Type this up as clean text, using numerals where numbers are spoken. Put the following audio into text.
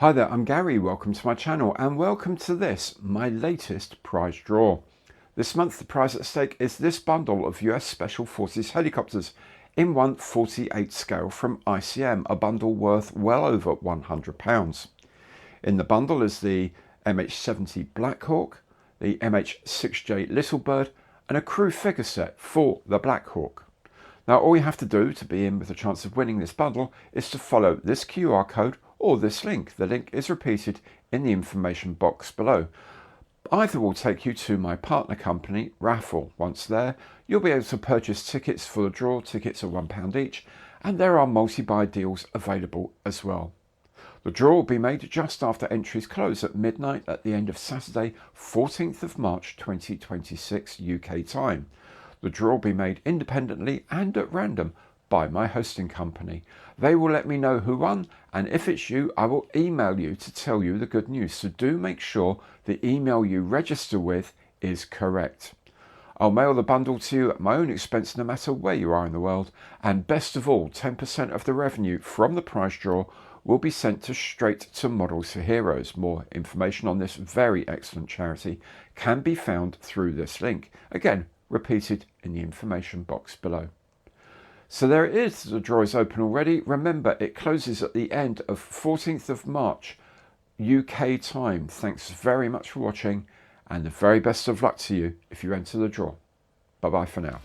Hi there, I'm Gary, welcome to my channel and welcome to this, my latest prize draw. This month the prize at stake is this bundle of US Special Forces helicopters in 1/48 scale from ICM, a bundle worth well over £100. In the bundle is the MH-70 Black Hawk, the MH-6J Little Bird and a crew figure set for the Black Hawk. Now all you have to do to be in with a chance of winning this bundle is to follow this QR code or this link. The link is repeated in the information box below. Either will take you to my partner company, Raffle. Once there, you'll be able to purchase tickets for the draw. Tickets are £1 each, and there are multi-buy deals available as well. The draw will be made just after entries close at midnight at the end of Saturday, 14th of March 2026 UK time. The draw will be made independently and at random by my hosting company. They will let me know who won, and if it's you, I will email you to tell you the good news. So do make sure the email you register with is correct. I'll mail the bundle to you at my own expense no matter where you are in the world, and best of all, 10% of the revenue from the prize draw will be sent straight to Models for Heroes. More information on this very excellent charity can be found through this link, again repeated in the information box below. So there it is, the draw is open already. Remember, it closes at the end of 14th of March UK time. Thanks very much for watching, and the very best of luck to you if you enter the draw. Bye bye for now.